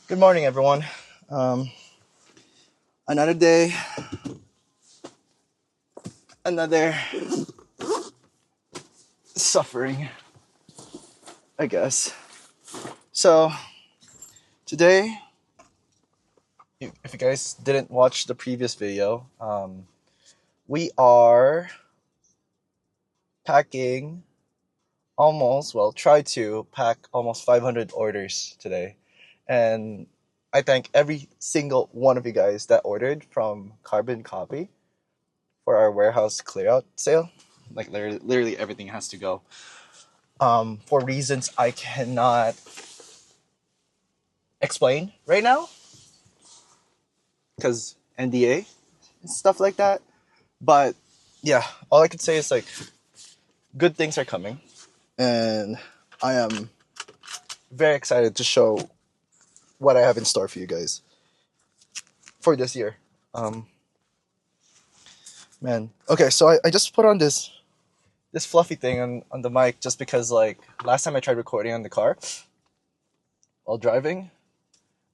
Good morning, everyone. Um, another day, another suffering, I guess. So, today, if you guys didn't watch the previous video, we are packing try to pack almost 500 orders today. And I thank every single one of you guys that ordered from Carbon Copy for our warehouse clearout sale. Like, literally everything has to go. For reasons I cannot explain right now because NDA and stuff like that. But yeah, all I could say is like good things are coming, and I am very excited to show what I have in store for you guys for this year. Um, man, okay, so I just put on this fluffy thing on the mic just because like last time I tried recording on the car while driving,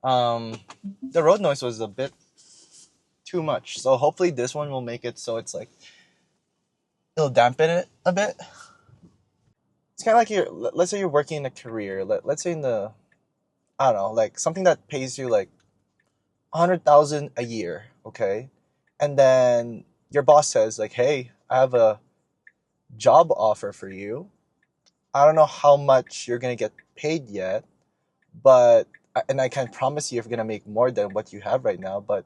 the road noise was a bit too much. So hopefully this one will make it so it's like it'll dampen it a bit. It's kind of like let's say you're working in a career. Let's say in the I don't know, like something that pays you like 100,000 a year, okay? And then your boss says like, "Hey, I have a job offer for you. I don't know how much you're gonna get paid yet, but and I can't promise you if you're gonna make more than what you have right now, but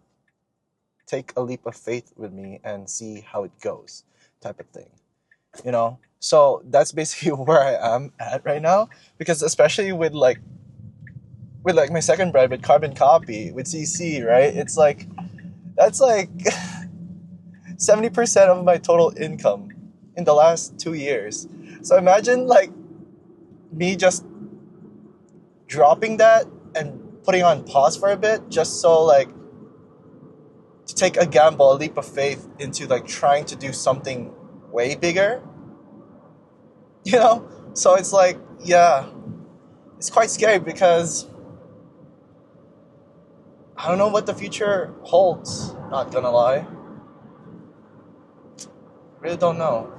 take a leap of faith with me and see how it goes," type of thing. So that's basically where I am at right now, because especially with my second brand with Carbon Copy with CC, right? It's like that's like 70% of my total income in the last 2 years. So imagine like me just dropping that and putting on pause for a bit just so like to take a gamble, a leap of faith into like trying to do something way bigger. So it's like, yeah, it's quite scary because I don't know what the future holds, not gonna lie. Really don't know.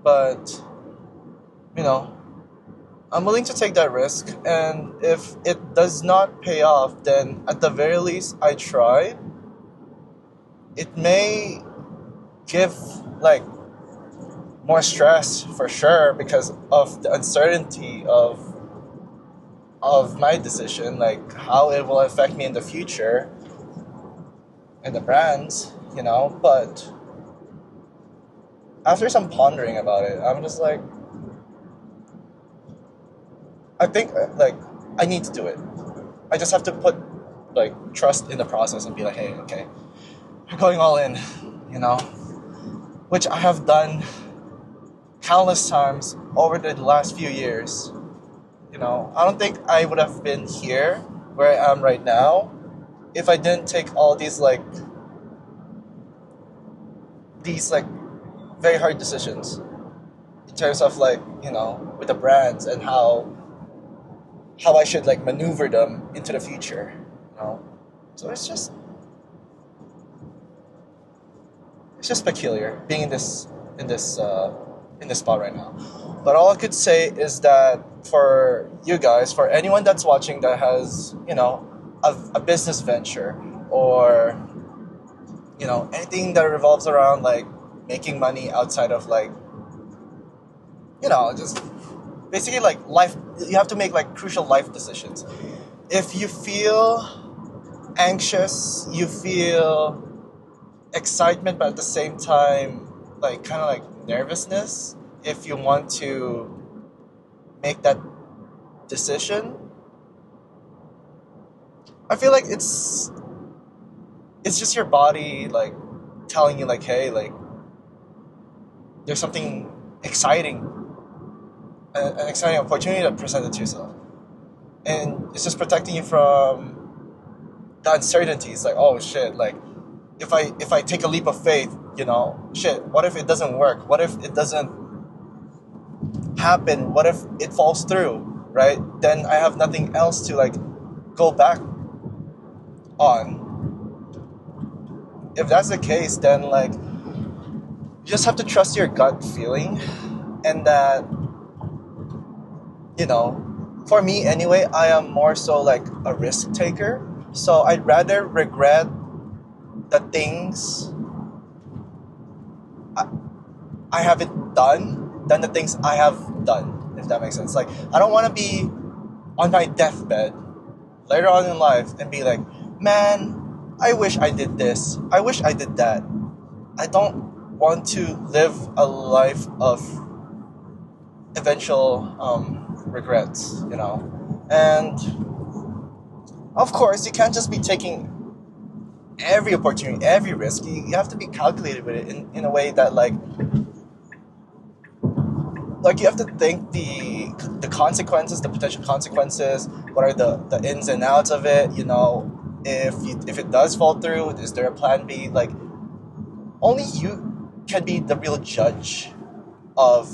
But, you know, I'm willing to take that risk, and if it does not pay off, then at the very least I tried. It may give like more stress for sure because of the uncertainty of my decision, like how it will affect me in the future and the brands, but after some pondering about it, I'm just like, I think like I need to do it. I just have to put like trust in the process and be like, hey, okay, you're going all in, you know, which I have done countless times over the last few years. I don't think I would have been here where I am right now if I didn't take all these very hard decisions in terms of like, with the brands and how I should like maneuver them into the future. So it's just peculiar being in this spot right now. But all I could say is that for you guys, for anyone that's watching that has a business venture or anything that revolves around like making money outside of like just basically like life, you have to make like crucial life decisions. If you feel anxious, you feel excitement, but at the same time like kind of like nervousness, if you want to make that decision, I feel like it's just your body like telling you like, hey, like there's something exciting, an exciting opportunity that presented to yourself, and it's just protecting you from the uncertainties. Like, oh shit, like if I take a leap of faith, shit, what if it doesn't work? What if it doesn't happen? What if it falls through? Right? Then I have nothing else to like go back on. If that's the case, then like you just have to trust your gut feeling, and that, you know, for me anyway, I am more so like a risk taker. So I'd rather regret the things I haven't done than the things I have done, if that makes sense. Like, I don't want to be on my deathbed later on in life and be like, man, I wish I did this. I wish I did that. I don't want to live a life of eventual regrets, you know? And of course, you can't just be taking every opportunity, every risk. You have to be calculated with it in a way that like you have to think the consequences, the potential consequences. What are the ins and outs of it? You know, if it does fall through, is there a plan B? Like, only you can be the real judge of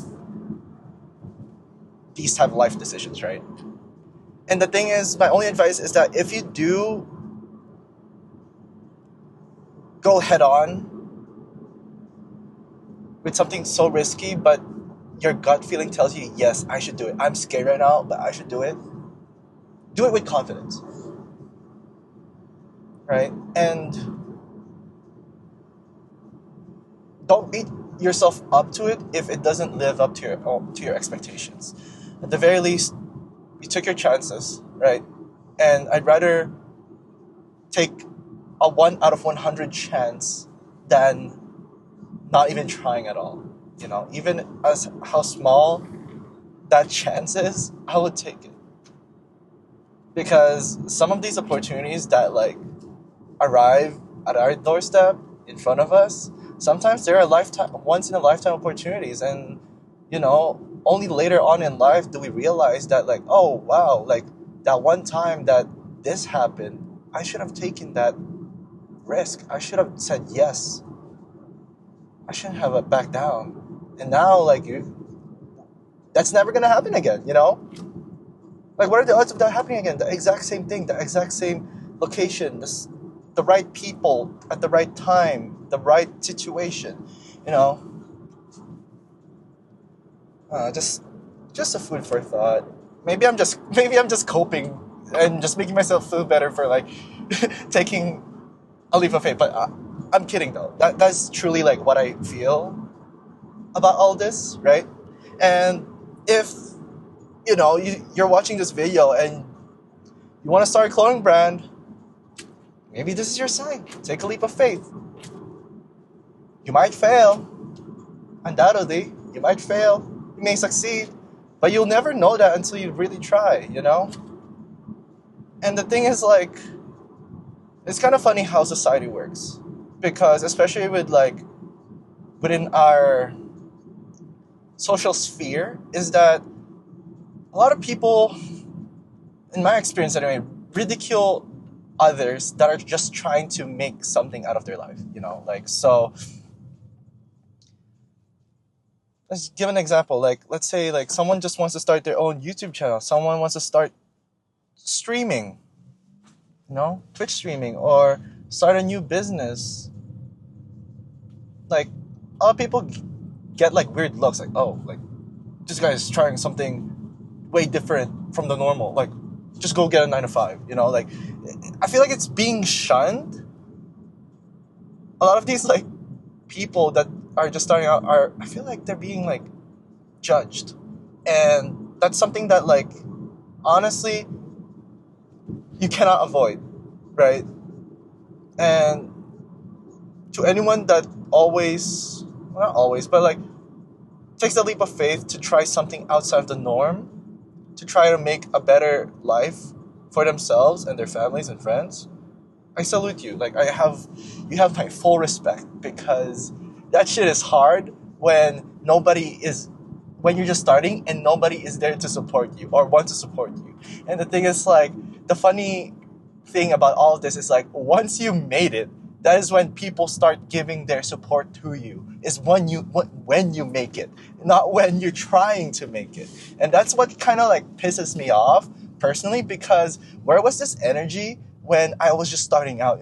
these type of life decisions, right? And the thing is, my only advice is that if you do go head on with something so risky, but your gut feeling tells you, yes, I should do it. I'm scared right now, but I should do it. Do it with confidence, right? And don't beat yourself up to it if it doesn't live up to your expectations. At the very least, you took your chances, right? And I'd rather take a 1 out of 100 chance than not even trying at all. You know, even as how small that chance is, I would take it. Because some of these opportunities that like arrive at our doorstep in front of us, sometimes there are once in a lifetime opportunities, and you know, only later on in life do we realize that like, oh wow, like that one time that this happened, I should have taken that risk. I should have said yes. I shouldn't have backed down. And now, like, that's never gonna happen again, you know? Like, what are the odds of that happening again? The exact same thing, the exact same location, the right people at the right time, the right situation, you know? Just a food for thought. Maybe I'm just coping and just making myself feel better for like taking a leap of faith. But I'm kidding though. That's truly like what I feel about all this, right? And if you know you're watching this video and you want to start a clothing brand, maybe this is your sign. Take a leap of faith. You might fail, undoubtedly. You might fail. You may succeed, but you'll never know that until you really try, you know? And the thing is, like, it's kind of funny how society works, because especially with like within our social sphere, is that a lot of people, in my experience anyway, ridicule others that are just trying to make something out of their life, you know? Like, so let's give an example. Like, let's say like someone just wants to start their own YouTube channel. Someone wants to start streaming, you know, Twitch streaming, or start a new business. Like, a lot of people get like weird looks, like, oh, like this guy is trying something way different from the normal. Like, just go get a 9 to 5, you know? Like, I feel like it's being shunned. A lot of these like people that are just starting out I feel like they're being like judged, and that's something that like honestly you cannot avoid, right? And to anyone that not always, but like takes the leap of faith to try something outside of the norm, to try to make a better life for themselves and their families and friends, I salute you. Like, you have my full respect, because that shit is hard when you're just starting and nobody is there to support you or want to support you. And the thing is, like, the funny thing about all of this is like, once you made it, that is when people start giving their support to you. Is when you make it, not when you're trying to make it. And that's what kind of like pisses me off personally, because where was this energy when I was just starting out?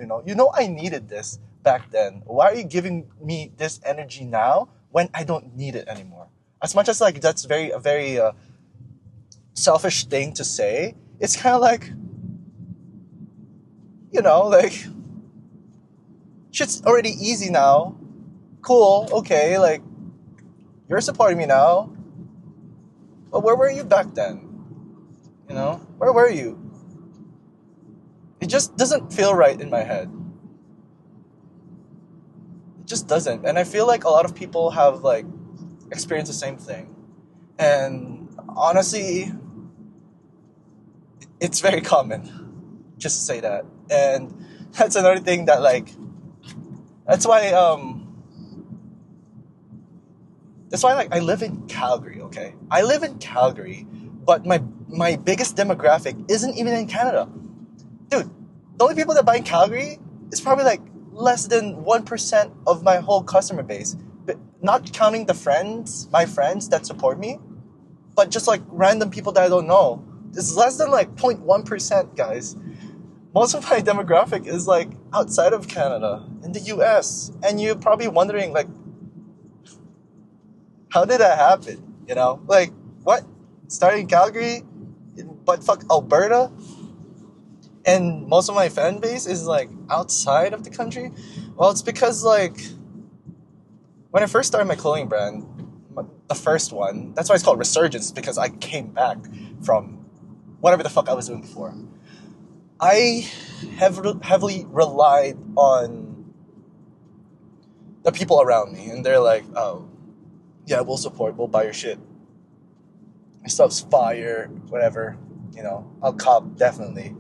I needed this back then. Why are you giving me this energy now when I don't need it anymore? As much as like that's a very selfish thing to say, it's kind of like, like shit's already easy now. Cool, okay, like you're supporting me now, but where were you back then? Where were you? It just doesn't feel right in my head. It just doesn't. And I feel like a lot of people have like experienced the same thing. And honestly, it's very common just to say that. And that's another thing that that's why like I live in Calgary, okay? I live in Calgary, but my biggest demographic isn't even in Canada. Dude, the only people that buy in Calgary is probably like less than 1% of my whole customer base. But not counting my friends that support me, but just like random people that I don't know. It's less than like 0.1%, guys. Most of my demographic is like outside of Canada, in the US. And you're probably wondering like, how did that happen? Like, what? Starting in Calgary, in buttfuck Alberta, and most of my fan base is like outside of the country? Well, it's because like when I first started my clothing brand, the first one, that's why it's called Resurgence, because I came back from whatever the fuck I was doing before. I heavily relied on the people around me, and they're like, oh, yeah, we'll support, we'll buy your shit. Your stuff's fire, whatever, I'll cop, definitely.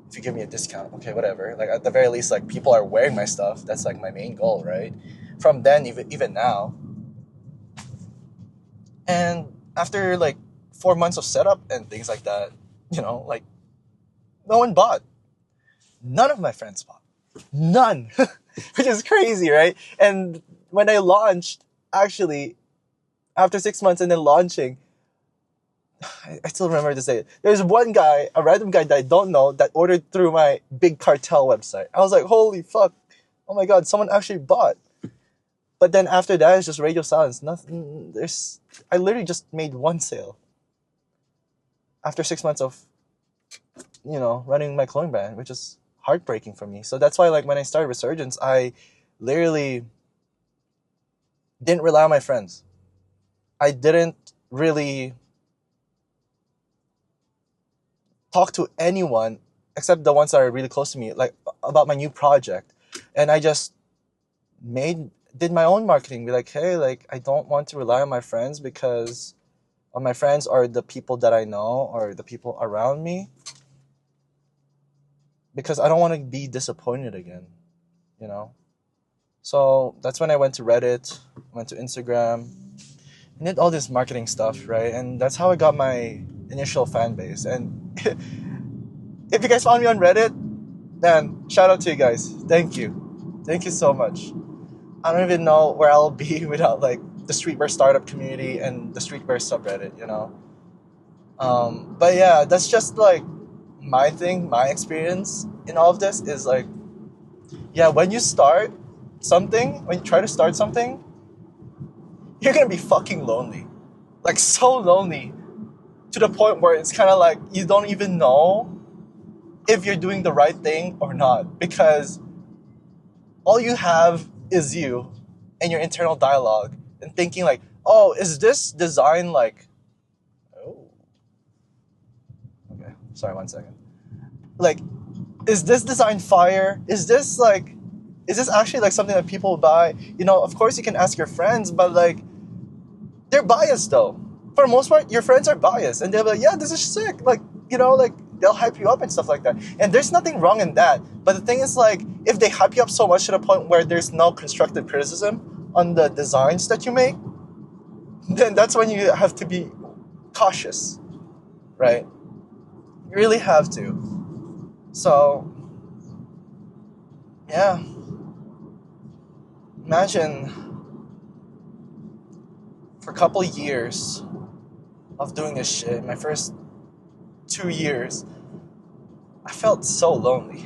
If you give me a discount, okay, whatever. Like, at the very least, like, people are wearing my stuff. That's, like, my main goal, right? From then, even now. And after, like, 4 months of setup and things like that, like, no one bought. None of my friends bought. None. Which is crazy, right? And when I launched, actually, after 6 months and then launching, I still remember this day. There's one guy, a random guy that I don't know, that ordered through my big cartel website. I was like, holy fuck. Oh my god, someone actually bought. But then after that, it's just radio silence. Nothing. I literally just made one sale. After 6 months of, running my clothing brand, which is heartbreaking for me. So that's why, like, when I started Resurgence, I literally didn't rely on my friends. I didn't really talk to anyone except the ones that are really close to me, like, about my new project. And I just did my own marketing. Be like, hey, like, I don't want to rely on my friends, because my friends are the people that I know, or the people around me, because I don't want to be disappointed again, So that's when I went to Reddit, went to Instagram, and did all this marketing stuff, right? And that's how I got my initial fan base. And if you guys found me on Reddit, then shout out to you guys. Thank you so much. I don't even know where I'll be without like the streetwear startup community and the streetwear subreddit, But yeah, that's just like my thing. My experience in all of this is like, yeah, when you try to start something, you're gonna be fucking lonely, like so lonely, to the point where it's kind of like you don't even know if you're doing the right thing or not, because all you have is you and your internal dialogue, and thinking like, oh, is this design like, oh, okay, sorry, 1 second. Like, is this design fire? Is this actually like something that people buy? Of course you can ask your friends, but like, they're biased though. For the most part, your friends are biased, and they'll be like, yeah, this is sick. Like, like, they'll hype you up and stuff like that. And there's nothing wrong in that. But the thing is, like, if they hype you up so much to the point where there's no constructive criticism on the designs that you make, then that's when you have to be cautious, right? You really have to. So, yeah. Imagine for a couple of years of doing this shit, my first 2 years, I felt so lonely.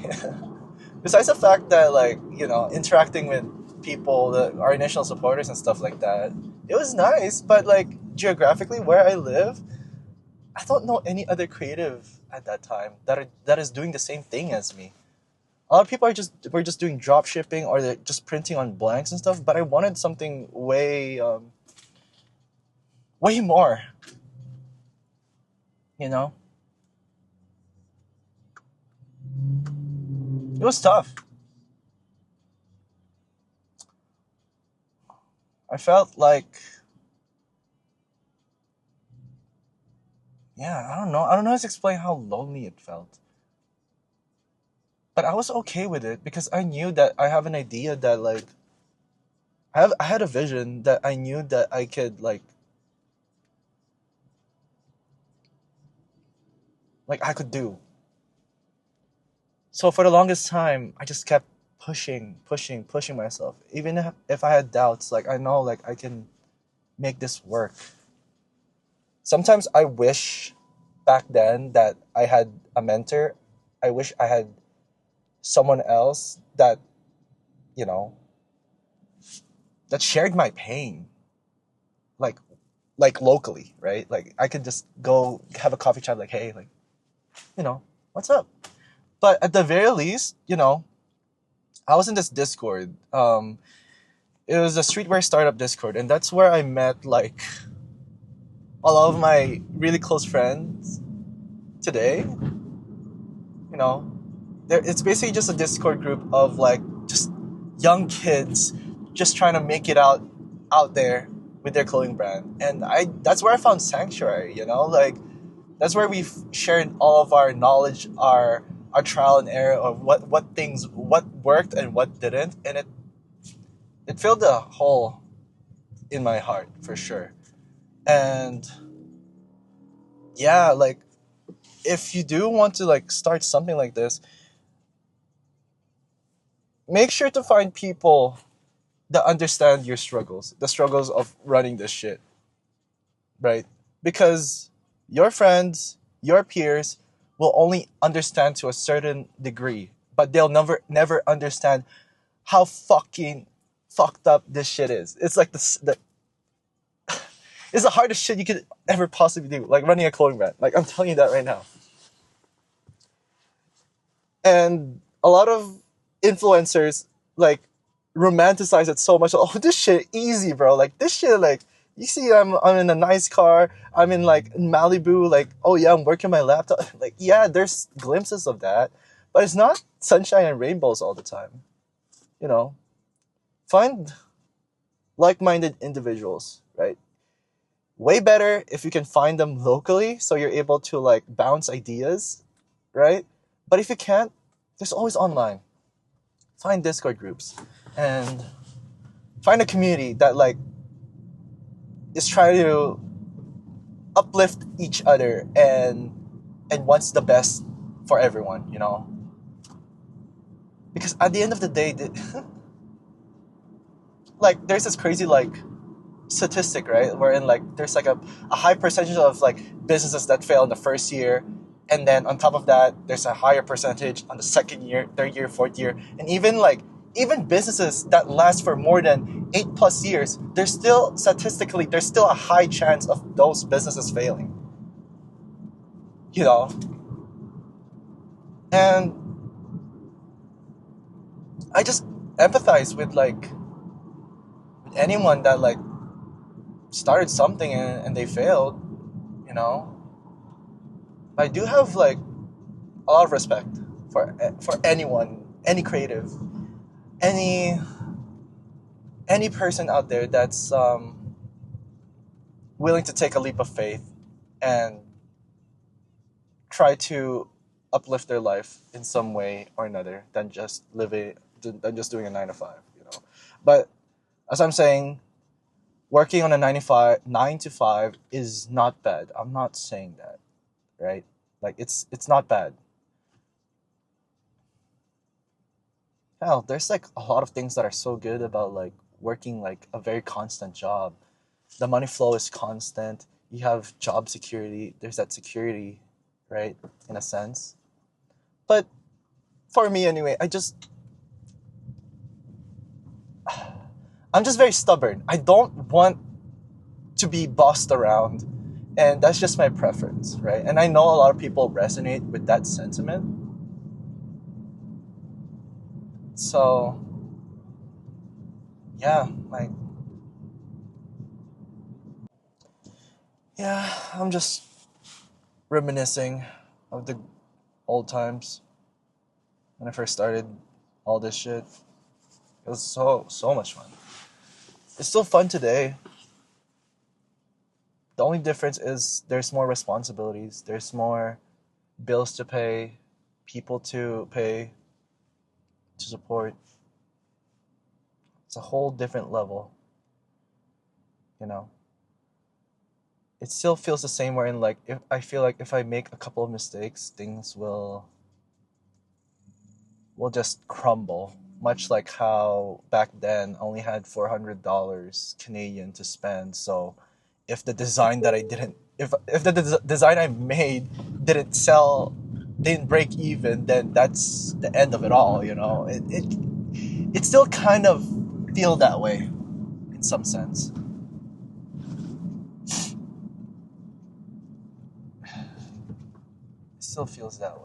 Besides the fact that, like, interacting with people, our initial supporters and stuff like that, it was nice. But like geographically, where I live, I don't know any other creative at that time that is doing the same thing as me. A lot of people were just doing drop shipping, or they're just printing on blanks and stuff. But I wanted something way more. You know, it was tough. I felt like, yeah, I don't know. I don't know how to explain how lonely it felt. But I was okay with it because I knew that I have an idea that, like, I had a vision that I knew that I could, like I could do. So for the longest time, I just kept pushing myself. Even if I had doubts, like, I know, like, I can make this work. Sometimes I wish back then that I had a mentor. I wish I had someone else that, you know, that shared my pain, like locally, right? Like, I could just go have a coffee chat, like, hey, like, what's up? But at the very least, I was in this Discord. It was a streetwear startup Discord, and that's where I met, like, a lot of my really close friends today. You know, it's basically just a Discord group of, like, just young kids just trying to make it out there with their clothing brand, and that's where I found sanctuary. Like, that's where we've shared all of our knowledge, our trial and error of what worked and what didn't, and it filled a hole in my heart for sure. And yeah, like, if you do want to, like, start something like this, make sure to find people that understand your struggles, the struggles of running this shit, right? Because your friends, your peers will only understand to a certain degree, but they'll never understand how fucking fucked up this shit is. It's like it's the hardest shit you could ever possibly do, like running a clothing brand. Like, I'm telling you that right now. And a lot of influencers, like, romanticize it so much. Oh, this shit easy, bro. Like, this shit, like, you see, I'm in a nice car. I'm in, like, Malibu. Like, oh yeah, I'm working my laptop. Like, yeah, there's glimpses of that, but it's not sunshine and rainbows all the time. Find like-minded individuals, right? Way better if you can find them locally, so you're able to, like, bounce ideas, right? But if you can't, there's always online. Find Discord groups and find a community that, like, is trying to uplift each other and wants the best for everyone. Because at the end of the day, like, there's this crazy, like, statistic, right, wherein, like, there's, like, a high percentage of, like, businesses that fail in the first year, and then on top of that there's a higher percentage on the second year, third year, fourth year, and even businesses that last for more than 8+ years, there's still a high chance of those businesses failing. you know and I just empathize with, like, with anyone that, like, started something and they failed. you know I do have, like, a lot of respect for anyone, any creative, any person out there that's willing to take a leap of faith and try to uplift their life in some way or another than just doing a 9 to 5. But as I'm saying, working on a 9 to 5 is not bad. I'm not saying that, right? Like, it's not bad. Hell, there's, like, a lot of things that are so good about, like, working, like, a very constant job. The money flow is constant. You have job security. There's that security, right? In a sense. But for me anyway, I'm just very stubborn. I don't want to be bossed around, and that's just my preference, right? And I know a lot of people resonate with that sentiment. So yeah, like, yeah, I'm just reminiscing of the old times when I first started all this shit. It was so much fun. It's still fun today. The only difference is there's more responsibilities. There's more bills to pay, people to pay, to support. It's a whole different level, you know. It still feels the same wherein like if I feel like if I make a couple of mistakes, things will just crumble. Much like how back then I only had $400 Canadian to spend. So if the design that I didn't if the design I made didn't sell, didn't break even, then that's the end of it all, you know. It still kind of feel that way in some sense. It still feels that way.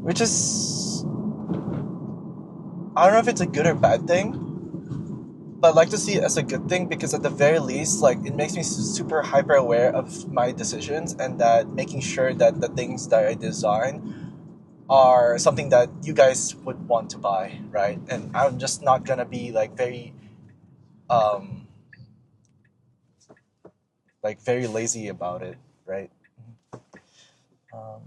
Which is, I don't know if it's a good or bad thing, but I like to see it as a good thing because at the very least, like, it makes me super hyper aware of my decisions and that making sure that the things that I design are something that you guys would want to buy, right? And I'm just not gonna be like um, very lazy about it, right? Um,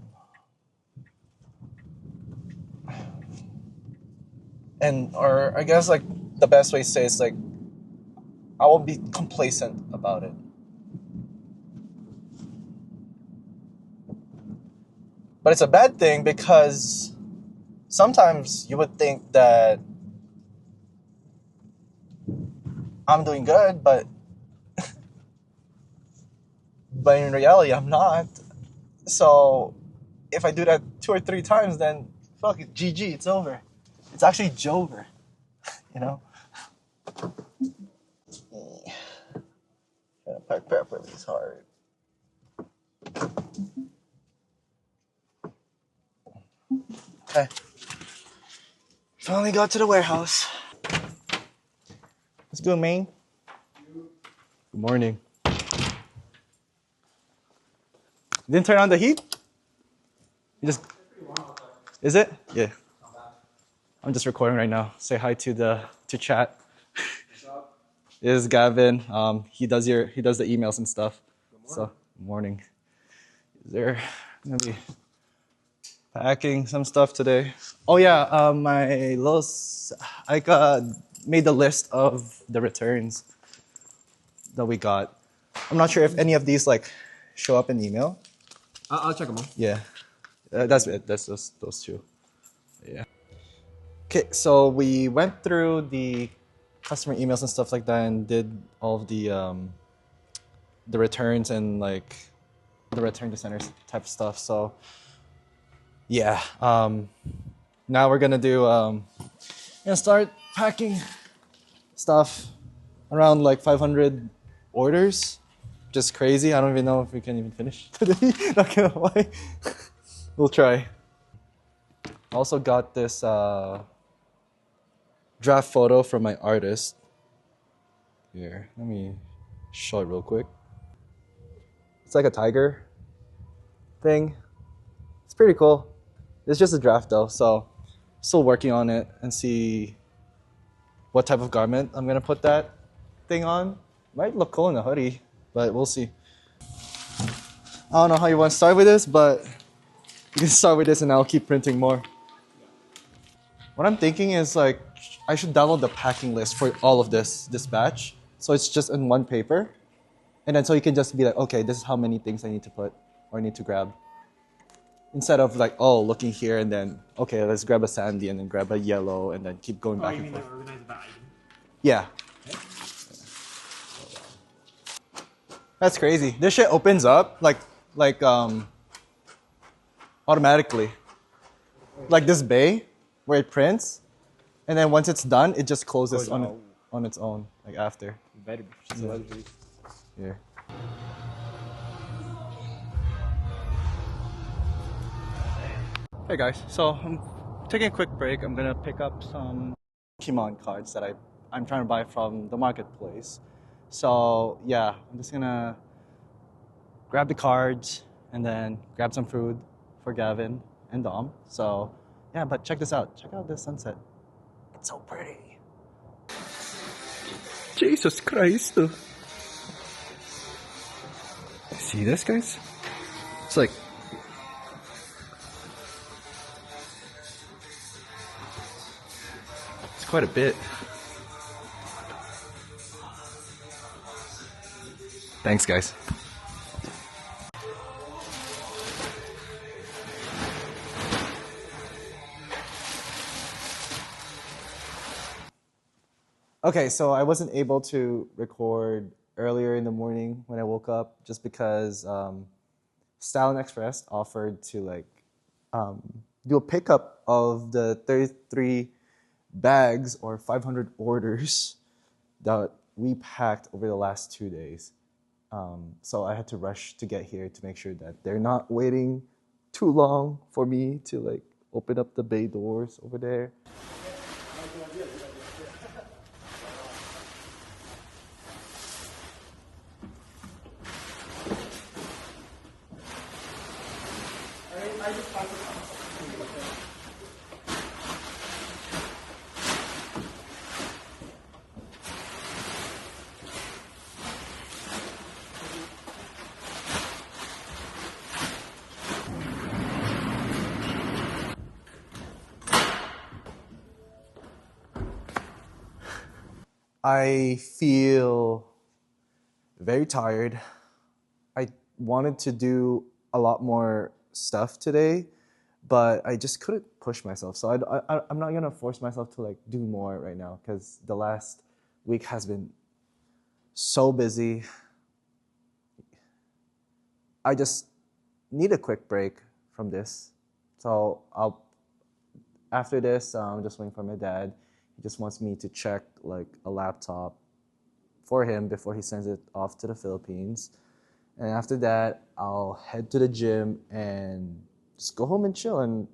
or I guess like the best way to say is like I won't be complacent about it. But it's a bad thing because sometimes you would think that I'm doing good, but in reality I'm not. So if I do that 2 or 3 times, then fuck it, GG, it's over. It's actually Jover, you know? Trying to park properly is hard. Okay. Finally got to the warehouse. Let's go, man. Good morning. Didn't turn on the heat? You just... Is it? Yeah. I'm just recording right now. Say hi to chat. What's up? This is Gavin. He does the emails and stuff. So, morning. Is there gonna be packing some stuff today? Oh yeah, I made the list of the returns that we got. I'm not sure if any of these like show up in email. I'll check them out. Yeah, that's it. That's those two. Yeah. Okay, so we went through the customer emails and stuff like that, and did all of the returns and like the return to centers type of stuff. So yeah, now we're gonna start packing stuff around like 500 orders. Just crazy. I don't even know if we can even finish today. Not gonna lie. We'll try. Also got this draft photo from my artist. Here, let me show it real quick. It's like a tiger thing. It's pretty cool. It's just a draft though, so still working on it and see what type of garment I'm gonna put that thing on. Might look cool in a hoodie, but we'll see. I don't know how you want to start with this, but you can start with this and I'll keep printing more. What I'm thinking is like I should download the packing list for all of this batch, so it's just in one paper, and then so you can just be like, okay, this is how many things I need to put or I need to grab. Instead of like, oh, looking here and then, okay, let's grab a sandy and then grab a yellow and then keep going back and forth. Like organize by item? Yeah. That's crazy. This shit opens up like automatically. Like this bay where it prints, and then once it's done, it just closes on its own, like after. Very luxury. Yeah. Hey guys, so I'm taking a quick break. I'm gonna pick up some Pokemon cards that I'm trying to buy from the marketplace. So yeah, I'm just gonna grab the cards and then grab some food for Gavin and Dom. So yeah, but check this out. Check out this sunset. It's so pretty. Jesus Christ. See this, guys? It's like it's quite a bit. Thanks, guys. Okay, so I wasn't able to record earlier in the morning when I woke up just because Style and Express offered to do a pickup of the 33 bags or 500 orders that we packed over the last 2 days. So I had to rush to get here to make sure that they're not waiting too long for me to like open up the bay doors over there. I feel very tired. I wanted to do a lot more stuff today, but I just couldn't push myself. So I'm not gonna force myself to like do more right now because the last week has been so busy. I just need a quick break from this. So after this, I'm just waiting for my dad. He just wants me to check like a laptop for him before he sends it off to the Philippines. And after that, I'll head to the gym and just go home and chill and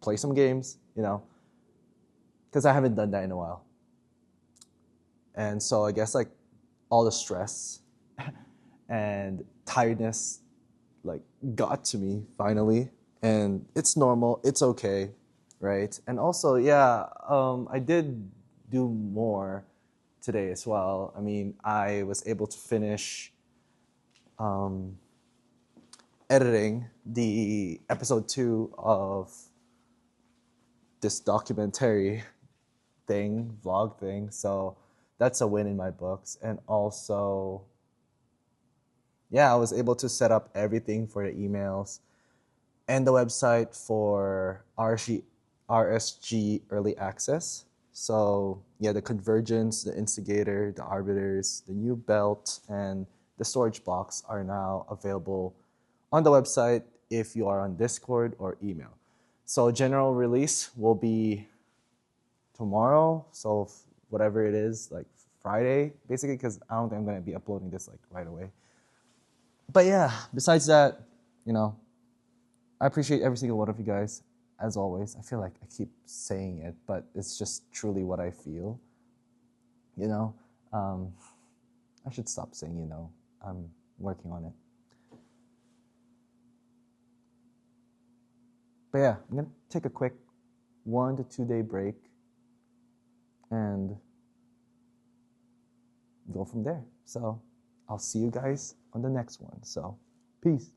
play some games, because I haven't done that in a while. And so I guess like all the stress and tiredness like got to me finally, and it's normal, it's okay, right? And also, yeah, I did do more today as well. I mean, I was able to finish editing the episode 2 of this documentary vlog thing. So that's a win in my books. And also, yeah, I was able to set up everything for the emails and the website for RSG early access. So yeah, the convergence, the instigator, the arbiters, the new belt, and the storage box are now available on the website if you are on Discord or email. So general release will be tomorrow. So whatever it is, like Friday, basically, because I don't think I'm gonna be uploading this like right away. But yeah, besides that, I appreciate every single one of you guys, as always. I feel like I keep saying it, but it's just truly what I feel. I should stop saying, I'm working on it. But yeah, I'm gonna take a quick 1 to 2 day break and go from there. So I'll see you guys on the next one. So peace.